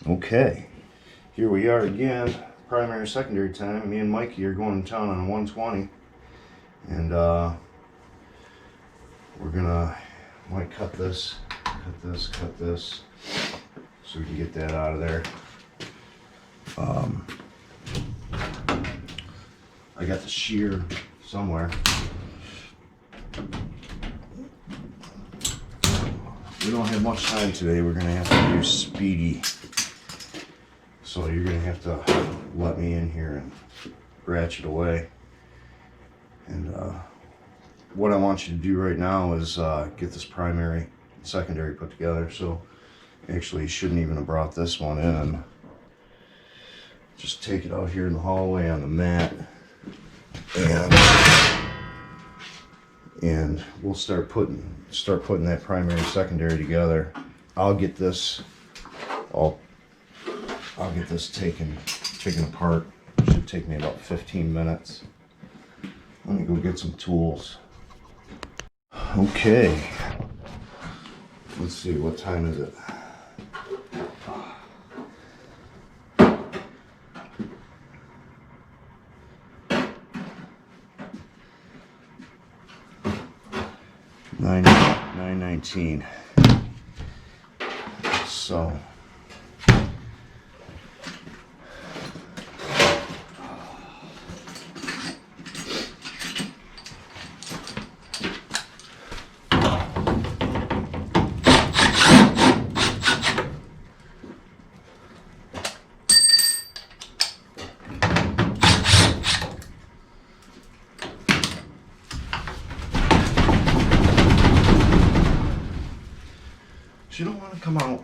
Okay, here we are again, primary secondary time. Me and Mikey are going to town on 120, and we're gonna might cut this, so we can get that out of there. I got the shear somewhere. We don't have much time today. We're gonna have to use Speedy. So you're gonna have to let me in here and ratchet away. And what I want you to do right now is get this primary and secondary put together. So actually you shouldn't even have brought this one in. Just take it out here in the hallway on the mat, and we'll start putting that primary and secondary together. I'll get this taken apart. It should take me about 15 minutes. Let me go get some tools. Okay. Let's see, what time is it? Nine 9:19. So you don't want to come out.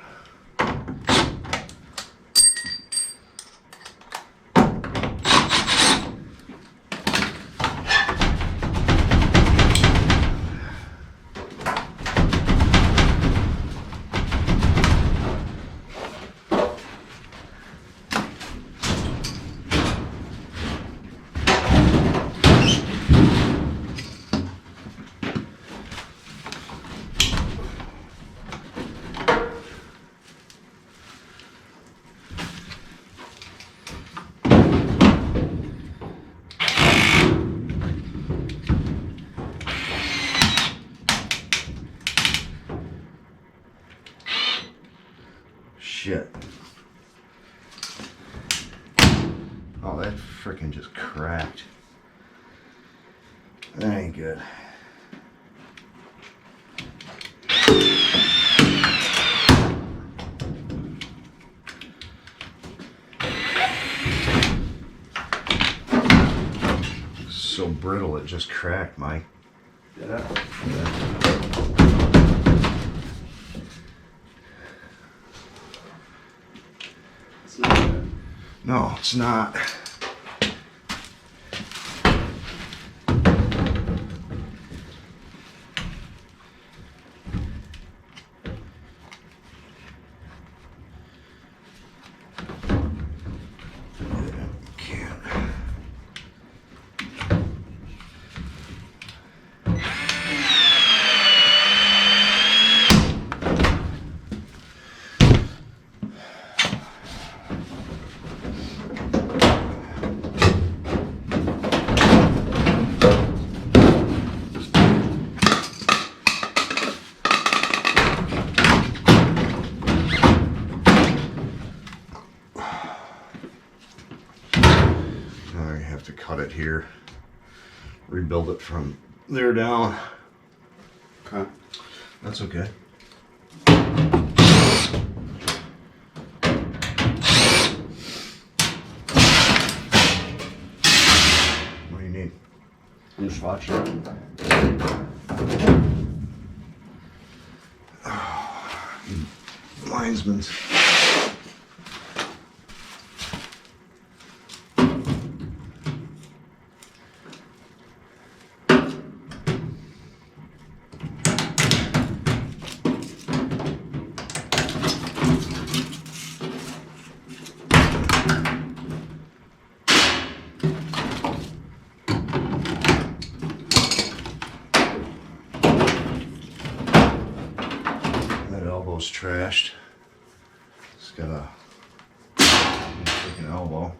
Shit. Oh, that frickin' just cracked. That ain't good. So brittle it just cracked, Mike. Yeah. It's not good. No, it's not. To cut it here, rebuild it from there down. Okay. That's okay. What do you need? I'm just watching. Linesman's. That elbow's trashed. freaking elbow.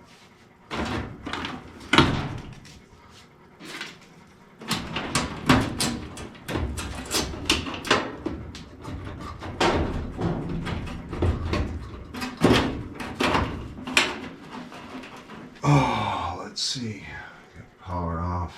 Oh, let's see. Got power off.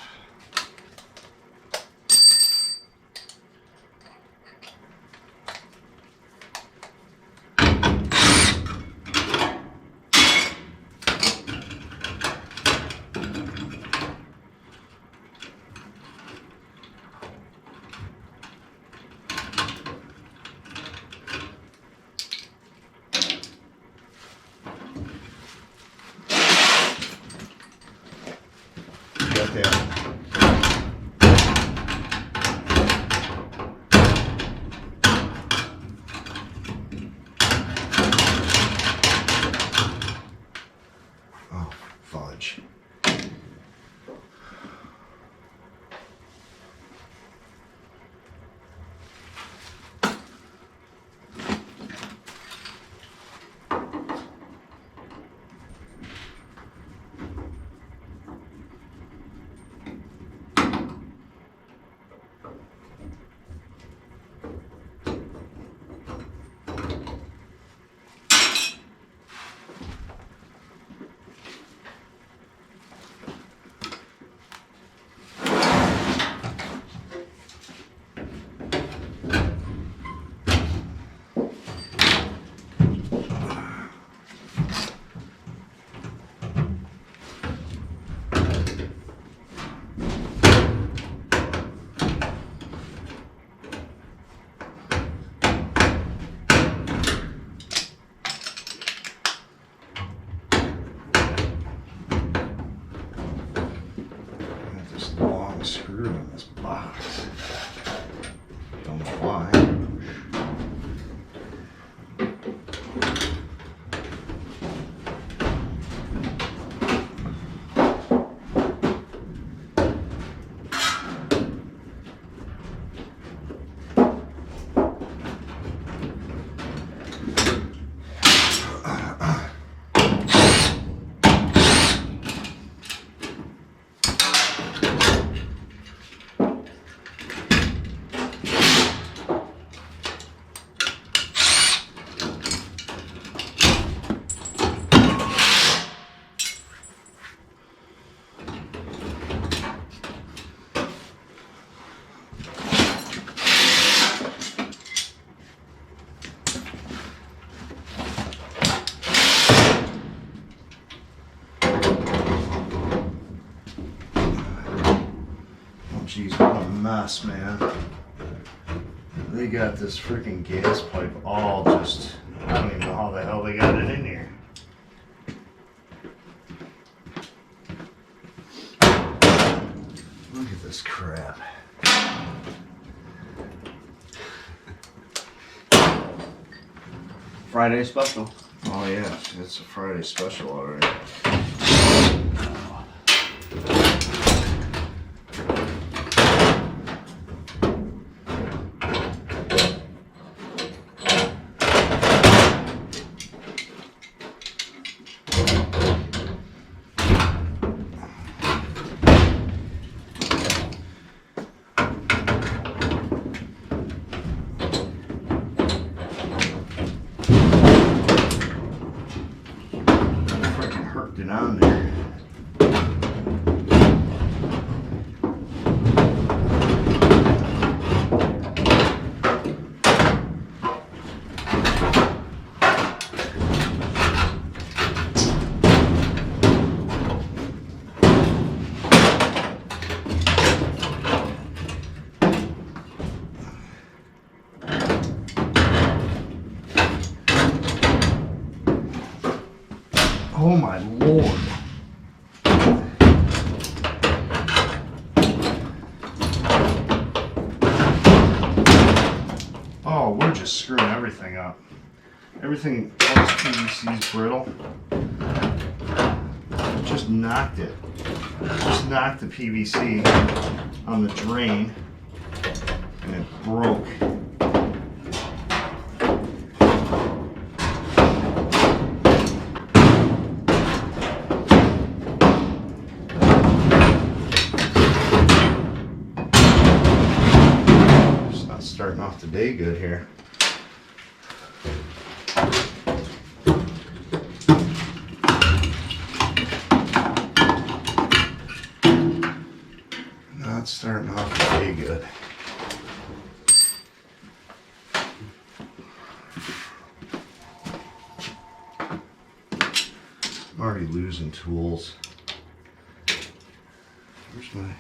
Oh, fudge. Screw in this box. Don't know why. Jeez, what a mess, man. They got this freaking gas pipe all just, I don't even know how the hell they got it in here. Look at this crap. Friday special. Oh yeah, it's a Friday special already. On there. Oh my Lord. Oh, we're just screwing everything up. Everything, all this PVC is brittle. Just knocked it. Just knocked the PVC on the drain and it broke. off the day good here. Not starting off the day good. I'm already losing tools. Where's my...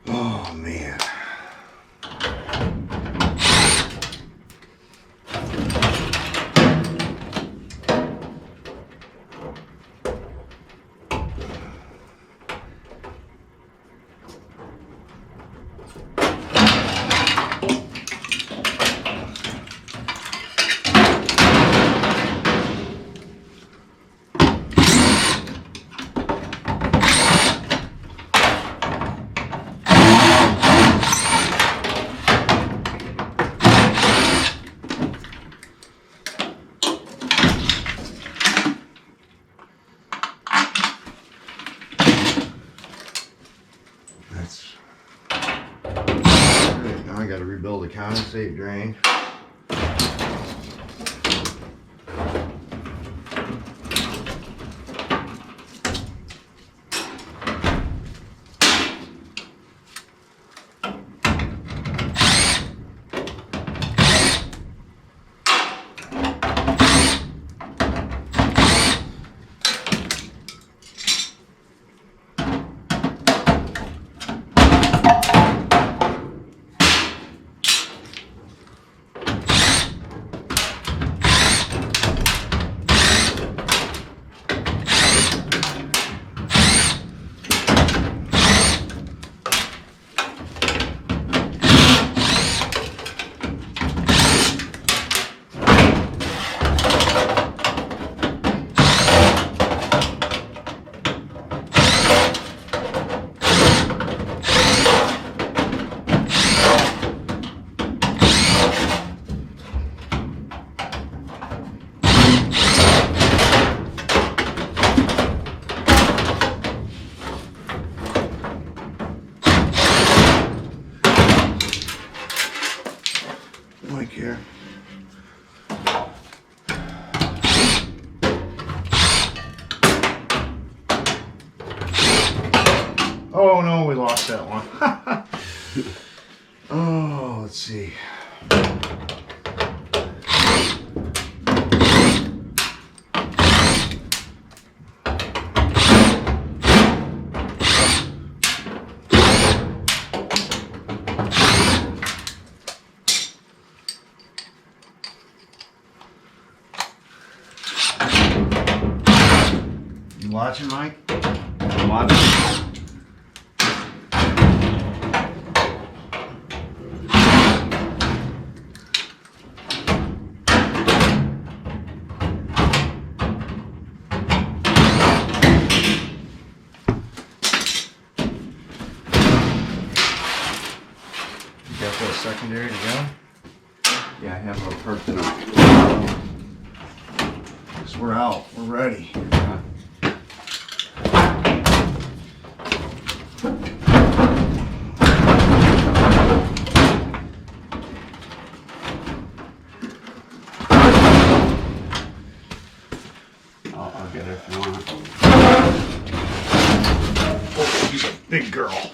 Oh man. Now I got to rebuild the condensate drain. Like here. Oh no, we lost that one. Oh, let's see. You watching, Mike? I'm watching. You got that secondary to go? Yeah, I have a person up. Because we're out. We're ready. I'll get her if you want. Oh, she's a big girl.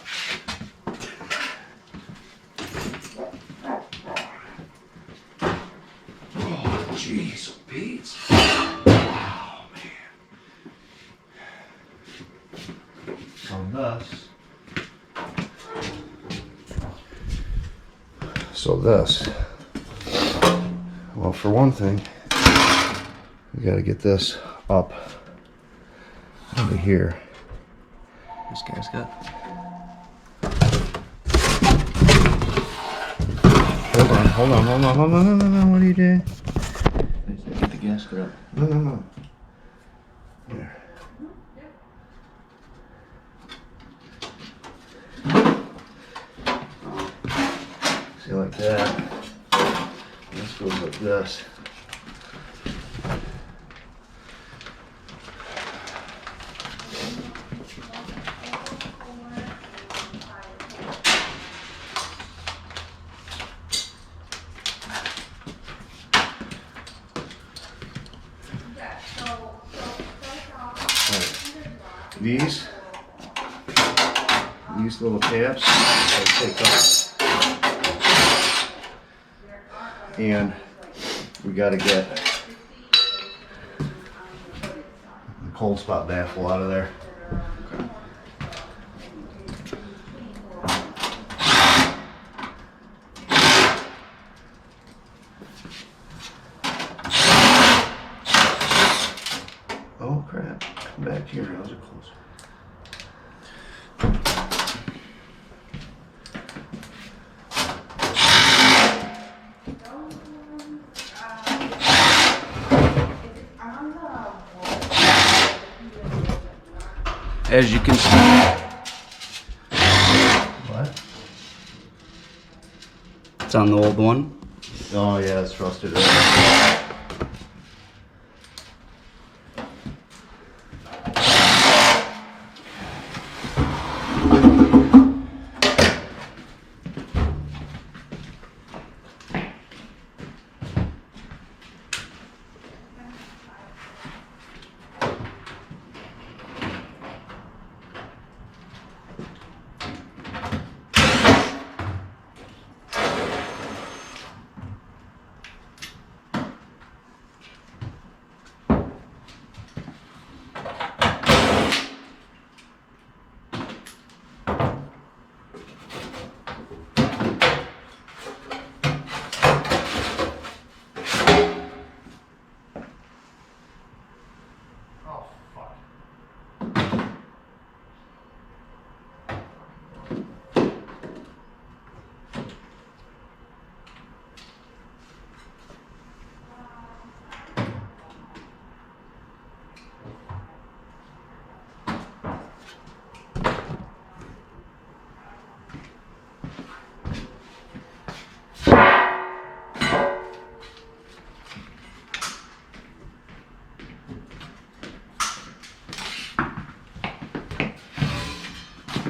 Oh, jeez, Pete. Wow, man. So this. Well, for one thing, we got to get this up over here. This guy's got. Hold on. What are you doing? Get the gasket up. No. There. See, like that. This goes like this. These little tabs I take off, and we got to get the cold spot baffle out of there. Oh crap, come back here, how's it close? As you can see. What? It's on the old one. Oh yeah, it's rusted right.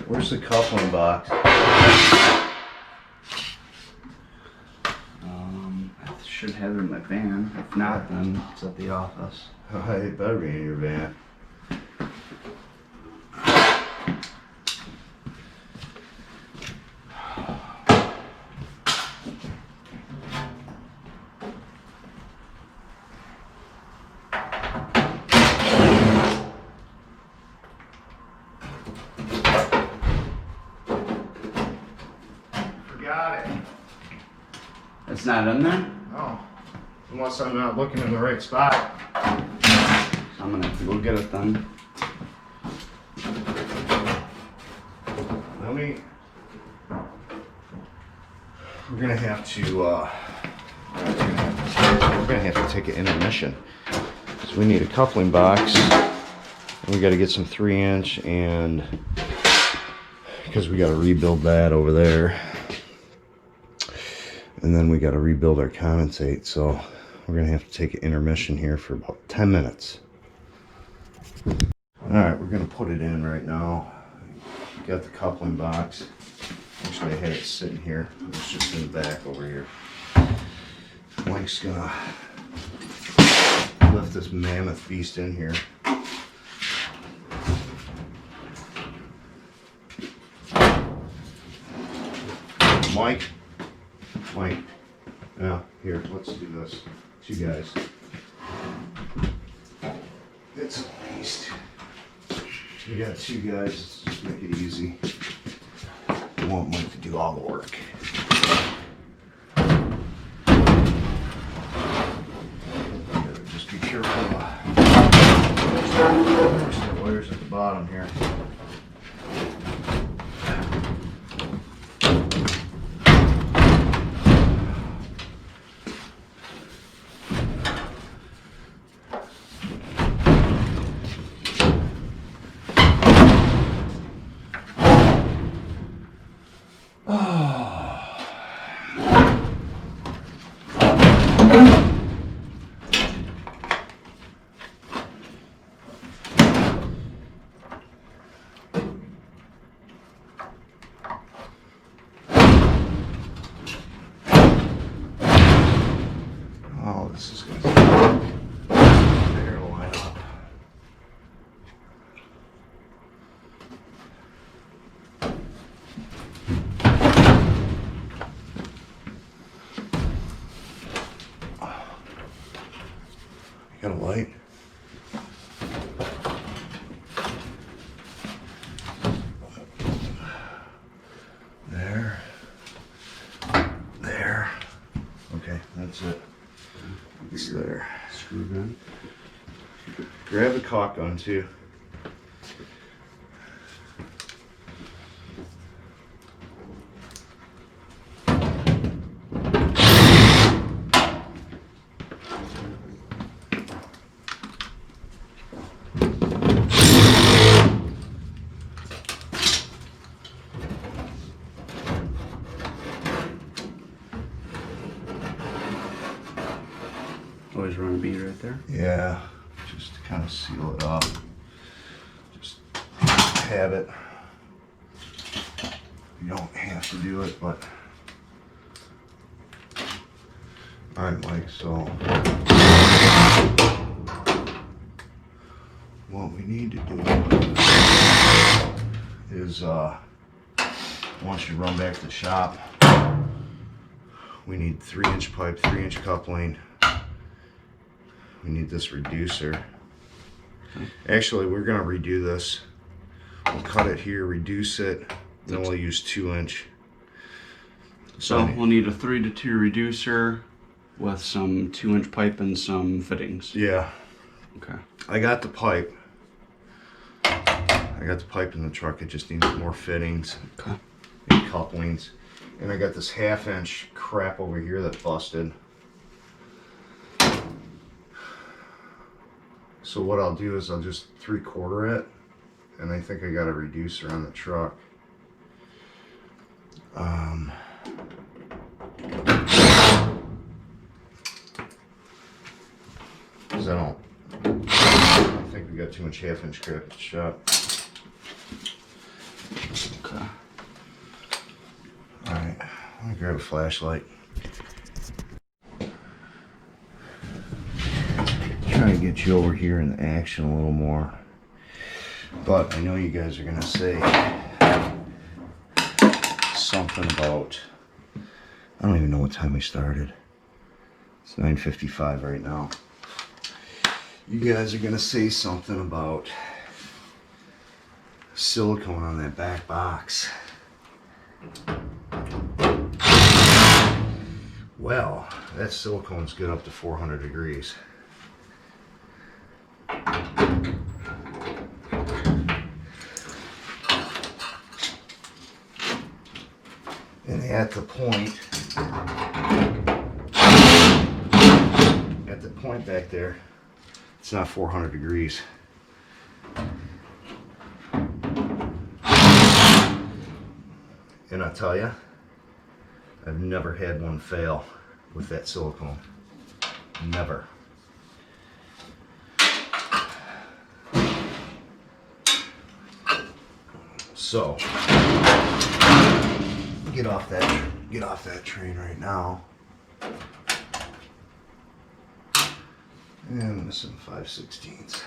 Where's the coupling box? I should have it in my van. If not, then it's at the office. Oh, it better be in your van. Forgot it. It's not in there? Oh, unless I'm not looking in the right spot. I'm gonna have to go get it then. Let me. We're gonna have to. We're gonna have to take an intermission. So we need a coupling box. And we got to get some 3-inch, and because we got to rebuild that over there. And then we got to rebuild our condensate, so we're gonna have to take an intermission here for about 10 minutes. All right, we're gonna put it in right now. Got the coupling box. Actually, I had it sitting here. It's just in the back over here. Mike's gonna lift this mammoth beast in here. Mike. Yeah, here, let's do this. Two guys. It's a beast. We got two guys, let's just make it easy. I want Mike to do all the work. Just be careful. There's the wires at the bottom here. Oh, this is going to there to line up. You got a light? There. There. Okay, that's it. It's there. Screw gun. Grab the caulk gun too. Always run a bead right there. Yeah, just to kind of seal it up. Just have it. You don't have to do it, but all right, Mike. So what we need to do is once you run back to the shop, we need 3-inch pipe, 3-inch coupling. We need this reducer. Actually, we're gonna redo this. We'll cut it here, reduce it, then we'll use 2-inch. So we'll need a 3 to 2 reducer with some 2-inch pipe and some fittings. Yeah. Okay. I got the pipe. I got the pipe in the truck. It just needs more fittings Okay. and couplings. And I got this 1/2-inch crap over here that busted. So what I'll do is I'll just 3/4 it, and I think I got a reducer on the truck. Cause I think we got too much 1/2-inch crap at the shop. Okay. All right, let me grab a flashlight. Try to get you over here in action a little more, but I know you guys are gonna say something about, I don't even know what time we started. It's 9:55 right now. You guys are gonna say something about silicone on that back box. Well, that silicone's good up to 400 degrees. And at the point back there, it's not 400 degrees. And I tell you, I've never had one fail with that silicone. Never. So get off that train right now. And I'm missing 5/16.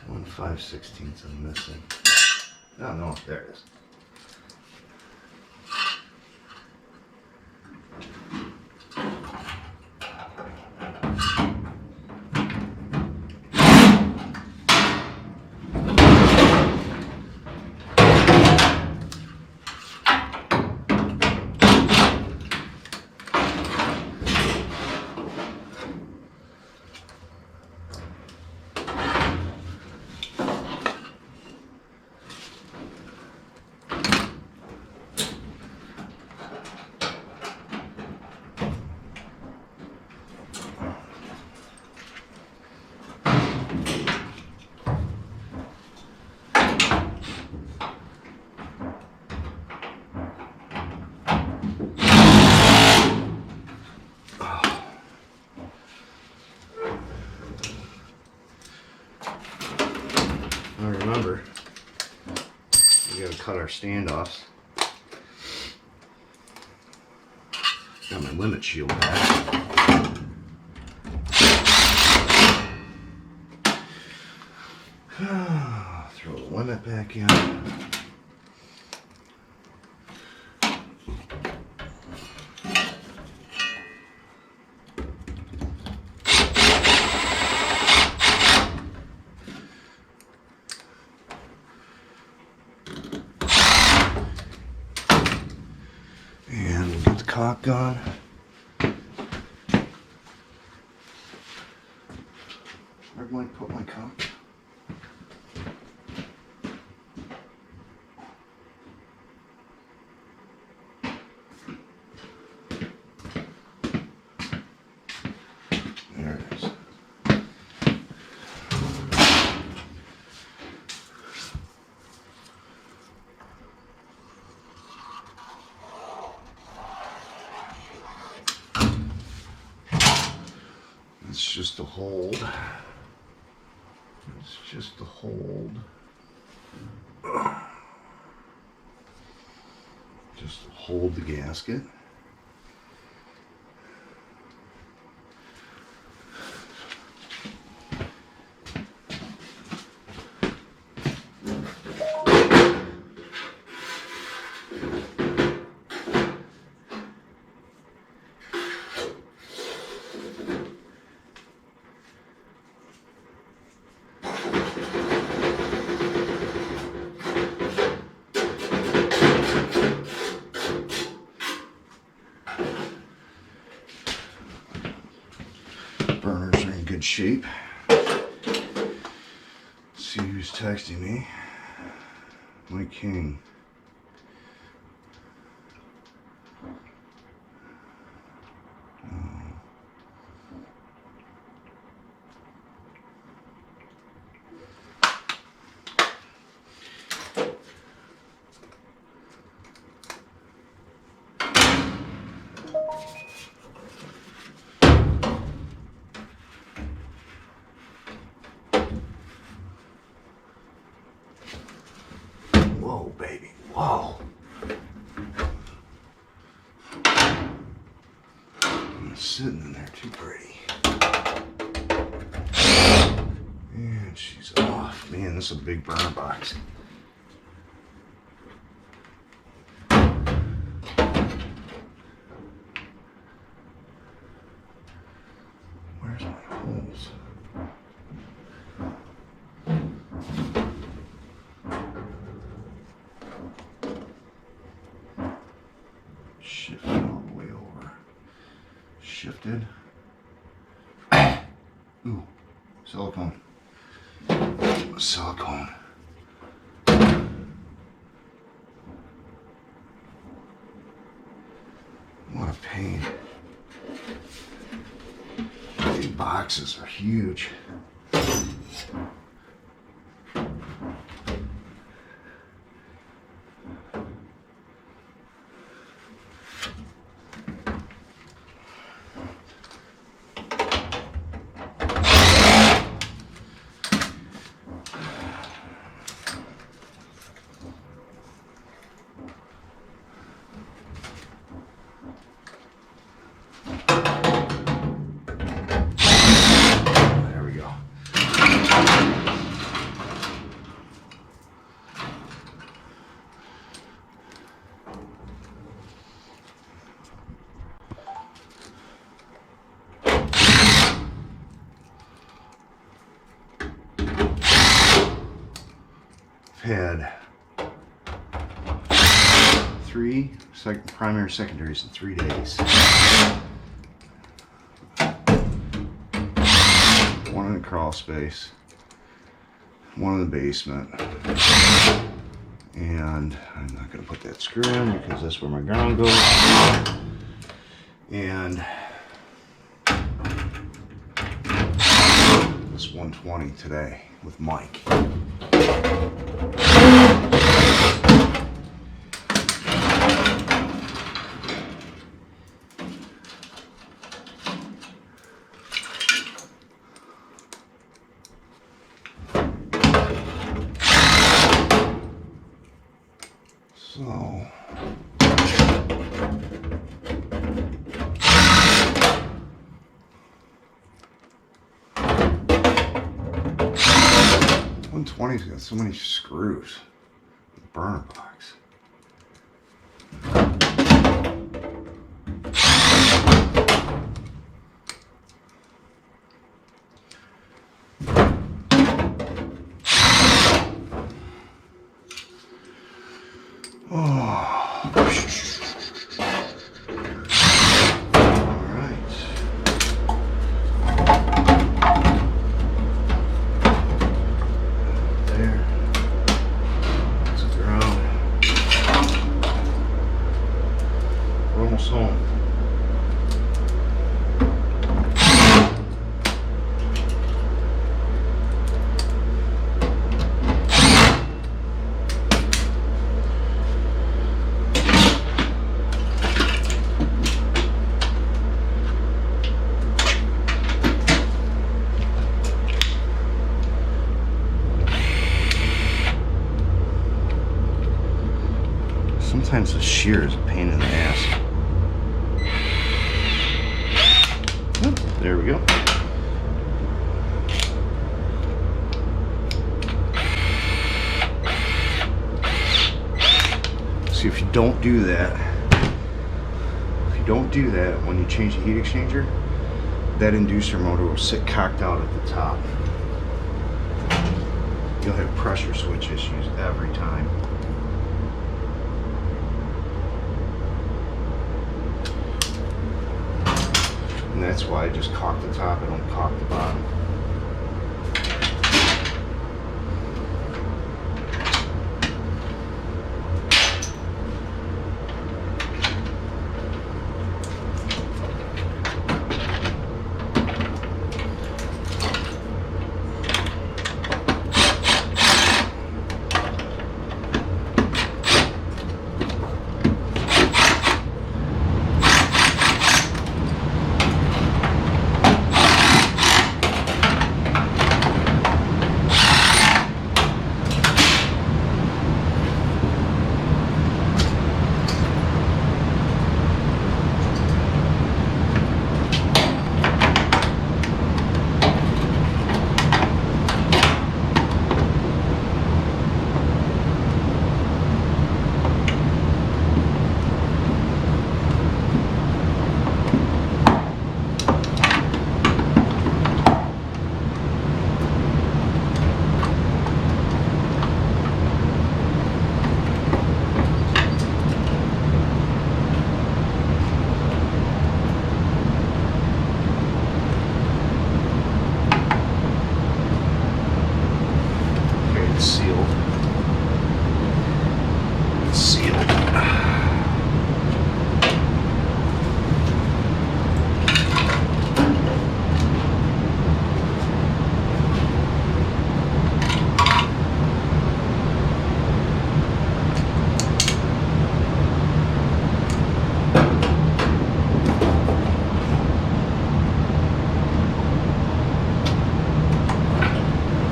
1 5/16 I'm missing. Oh no, there it is. cut our standoffs. Got my limit shield back. Throw the limit back in. And we'll get the caulk gun. Where'd Mike put my caulk? There it is. It's just a hold. It's just a hold. Just to hold the gasket. Burners are in good shape. Let's see who's texting me. Mike King. Whoa, baby, whoa. It's sitting in there too pretty. And she's off. Man, this is a big burner box. Where's my holes? Shifted all the way over. Shifted. Ooh, silicone. Silicone. What a pain. These boxes are huge. There we go. Had three primary secondaries in 3 days. One in the crawl space, one in the basement, and I'm not going to put that screw in because that's where my ground goes. And this 120 today with Mike. 20's got so many screws. The burner box. Sometimes the shear is a pain in the ass. Oh, there we go. See, if you don't do that, when you change the heat exchanger, that inducer motor will sit cocked out at the top. You'll have pressure switch issues every time. And that's why I just caulk the top, I don't caulk the bottom.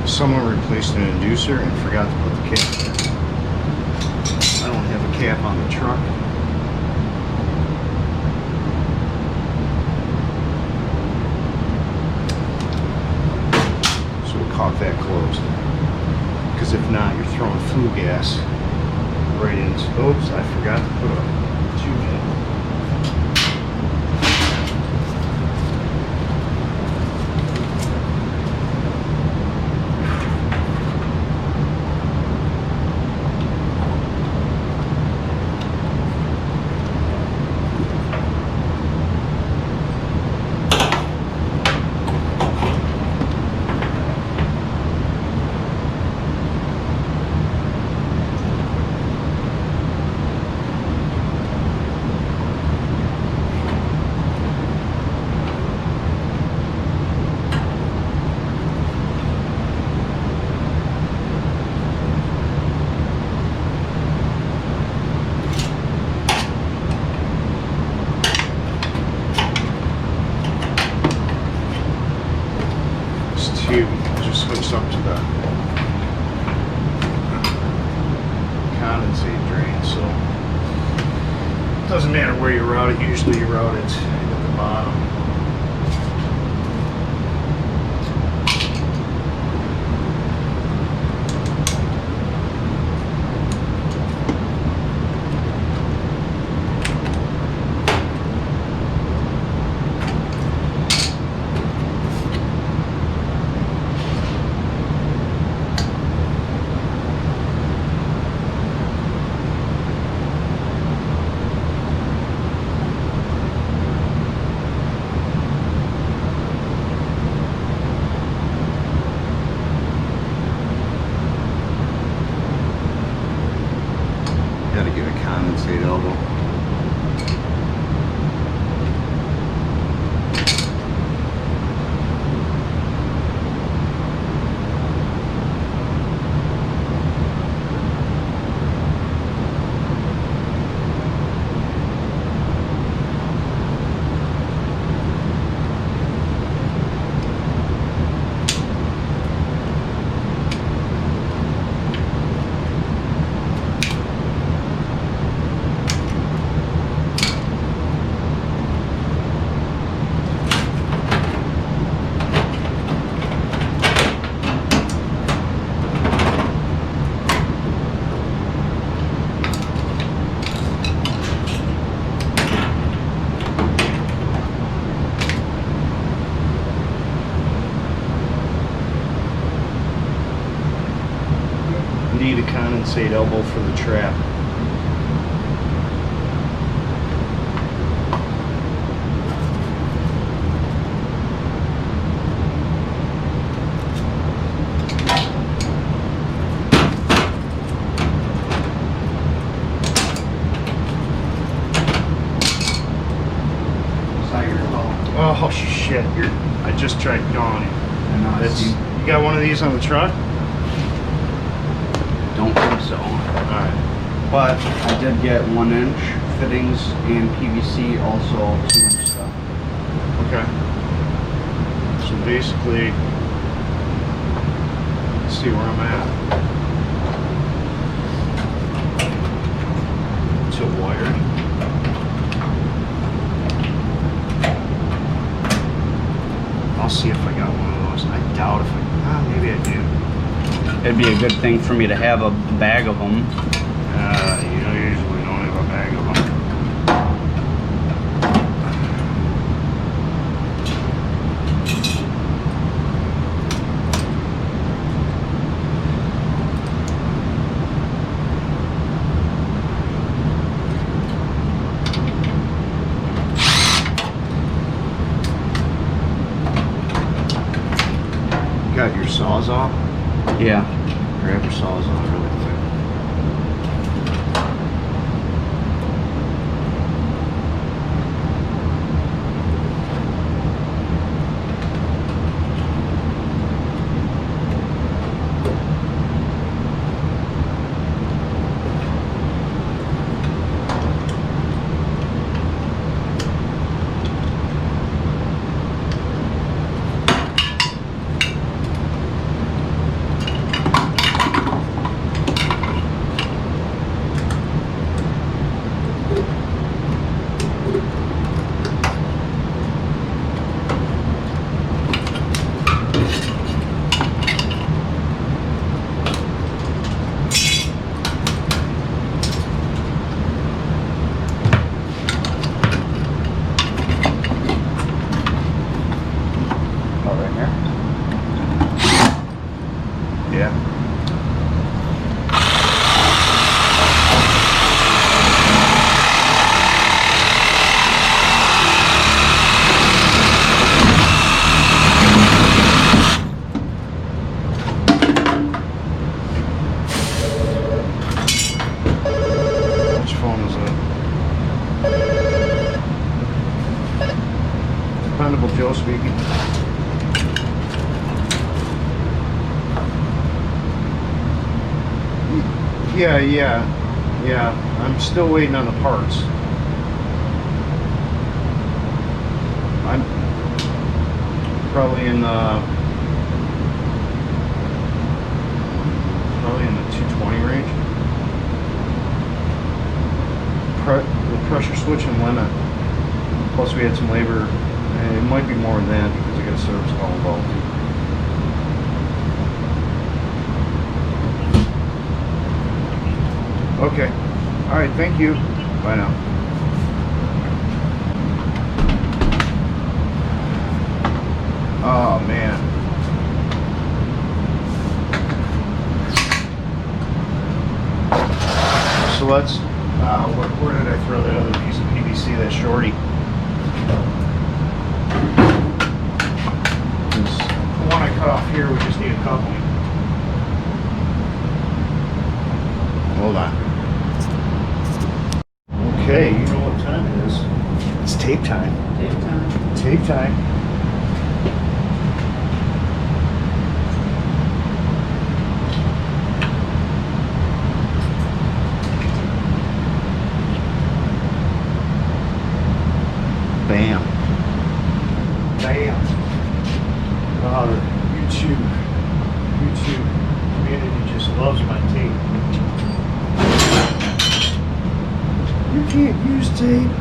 Someone replaced an inducer and forgot to put the cap in. I don't have a cap on the truck. So we'll caulk that closed. Because if not, you're throwing flue gas right into. Oops, I forgot to put a tube in. Just hooks up to the condensate drain, so it doesn't matter where you route it. Usually you route it at the bottom. logo. Need a condensate elbow for the trap. Oh shit! I just tried calling you. You got one of these on the truck? Don't think so. Alright. But I did get 1-inch fittings and PVC, also 2-inch stuff. Okay. So basically, let's see where I'm at. It's a wired. I'll see if I got one of those. I doubt if maybe I do. It'd be a good thing for me to have a bag of them. You usually don't have a bag of them. Got your saws off? Yeah. Grab your saws off really quick. Joe speaking. Yeah. I'm still waiting on the parts. I'm probably in the 220 range. The pressure switch and limit. Plus we had some labor. And it might be more than that because I got a service call involved. Okay. All right. Thank you. Bye now. Oh man. So let's. Where did I throw that other piece of PVC? That shorty. The one I cut off here, we just need a coupling. Hold on. Okay, you know what time it is. It's tape time. Tape time. Tape time. Bam. Bam. Wow, the YouTube community just loves my tape. You can't use tape.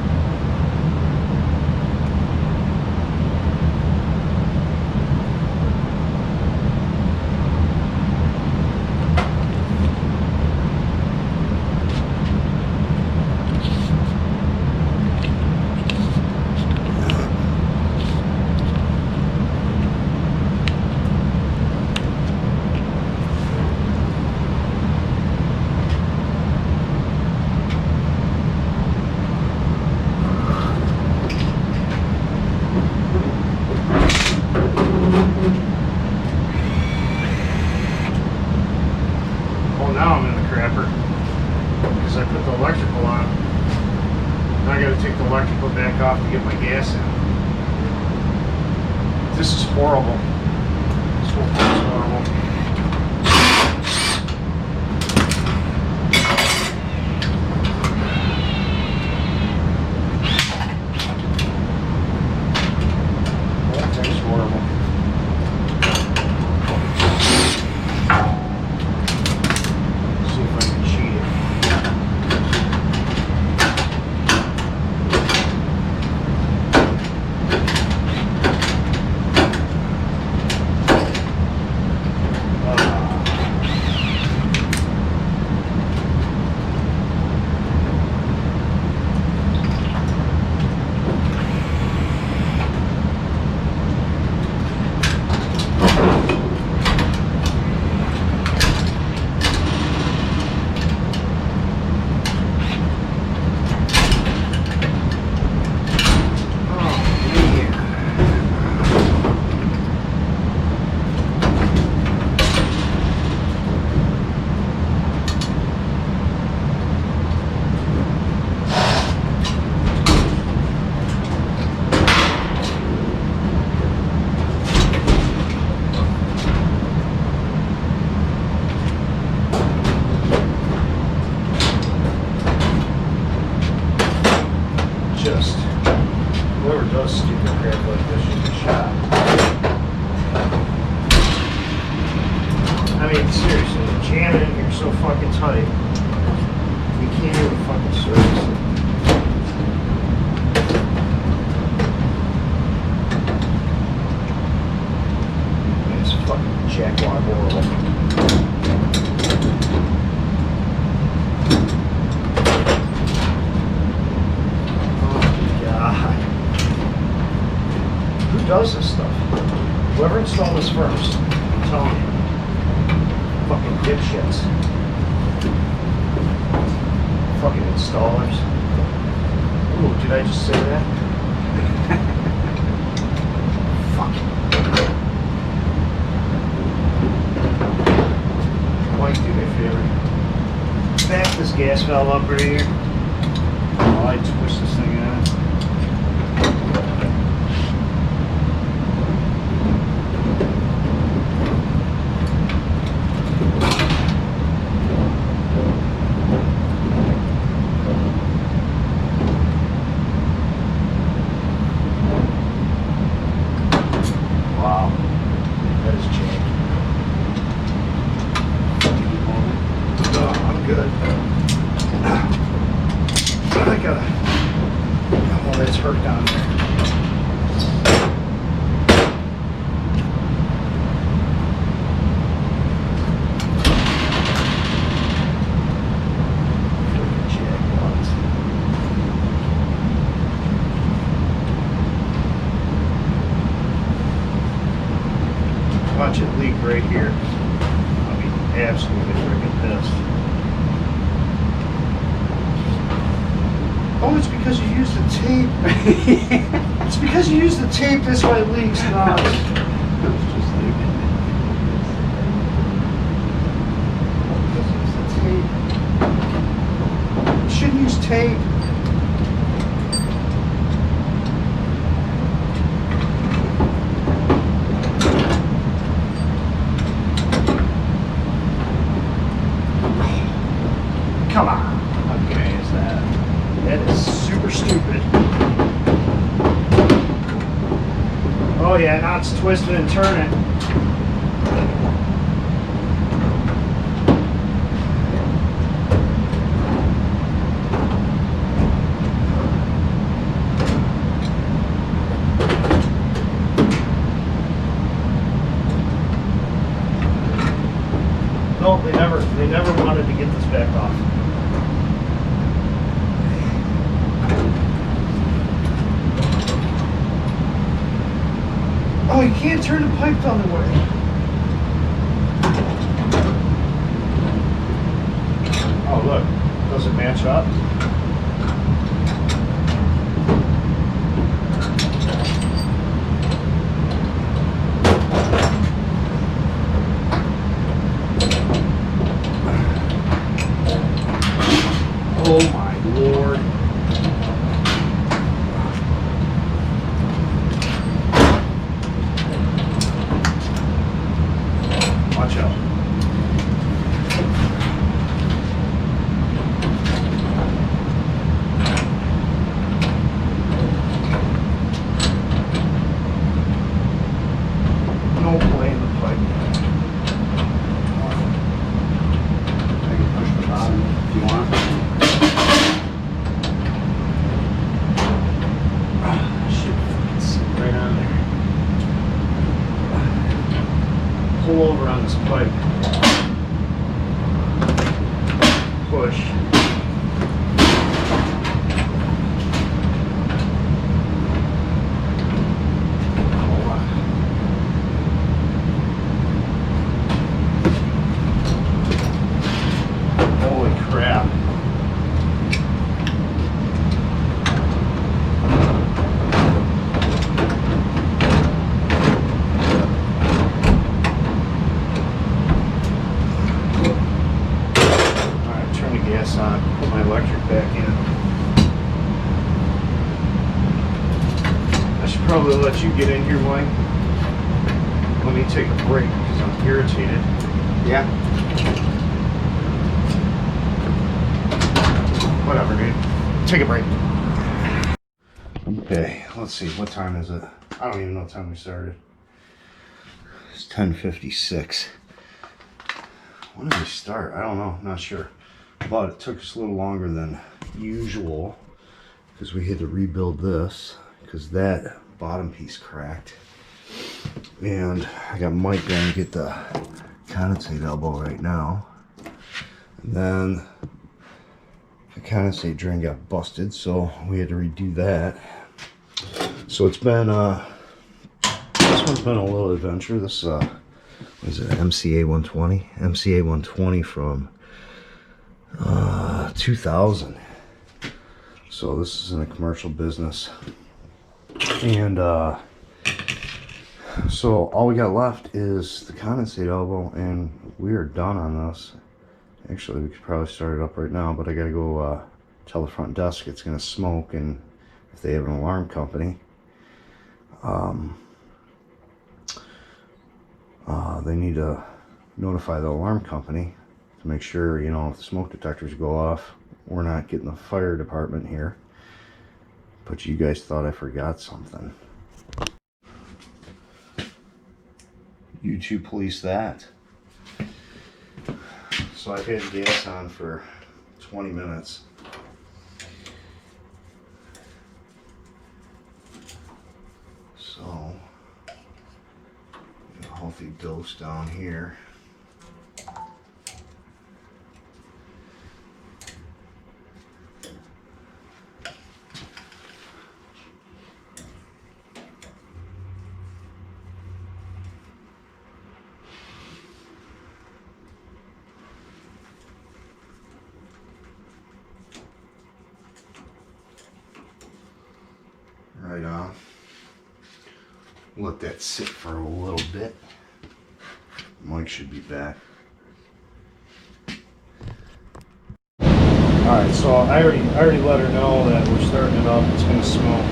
Now I'm in the crapper because I put the electrical on. Now I got to take the electrical back off to get my gas in. This is horrible. This whole thing is horrible. The whole thing's horrible. Just whoever does stupid crap like this should be shot. I mean, seriously, jamming in here so fucking tight. You can't even fucking service it. Man, it's fucking jackwad horrible. Who does this stuff? Whoever installed this first, I'm telling you. Fucking dipshits. Fucking installers. Ooh, did I just say that? Fuck. Mike, do me a favor. Back this gas valve up right here. While I twist this thing out. Watch it leak right here. I'll be absolutely freaking pissed. Oh, it's because you used the tape. It's because you used the tape, that's why it leaks, not. You shouldn't use tape. stupid. Oh yeah, now it's twisting and turning. No, they never wanted to get this back off. Oh, you can't turn the pipe the other way. Oh, look. Does it match up? Oh my Lord. Watch out. No play in the pipe. I can push the bottom if you want. Should sit right on there. Pull over on this pipe. Push. Holy crap. Alright, turn the gas on, put my electric back in. I should probably let you get in here, Mike. Let me take a break because I'm irritated. Yeah. Whatever, dude. Take a break. Okay, let's see. What time is it? I don't even know what time we started. It's 10:56. When did we start? I don't know. Not sure. But it took us a little longer than usual because we had to rebuild this because that bottom piece cracked. And I got Mike going to get the condensate elbow right now. And then the condensate drain got busted, so we had to redo that. So it's been this one's been a little adventure. This what is it, MCA120? MCA120 from 2000. So this is in a commercial business. And so all we got left is the condensate elbow, and we are done on this. Actually, we could probably start it up right now, but I gotta go tell the front desk it's gonna smoke, and if they have an alarm company, they need to notify the alarm company to make sure, you know, if the smoke detectors go off, we're not getting the fire department here. But you guys thought I forgot something. You two police that. So I've had gas on for 20 minutes. So, a healthy dose down here. Right on. Let that sit for a little bit. Mike should be back. Alright, so I already let her know that we're starting it up. It's gonna smoke.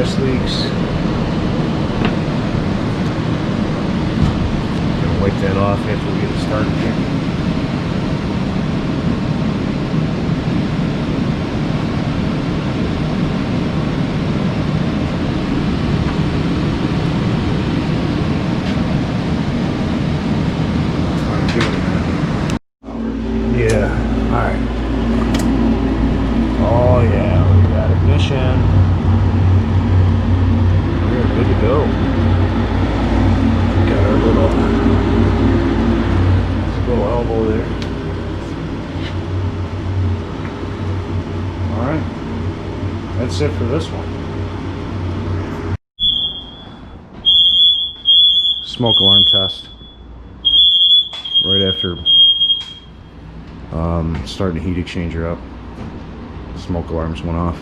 gas leaks. Gonna wipe that off after we get it started here. Yeah, alright. Oh yeah, we got ignition. We're good to go. Got our little elbow there. Alright. That's it for this one. Smoke alarm test. Right after starting the heat exchanger up, smoke alarms went off.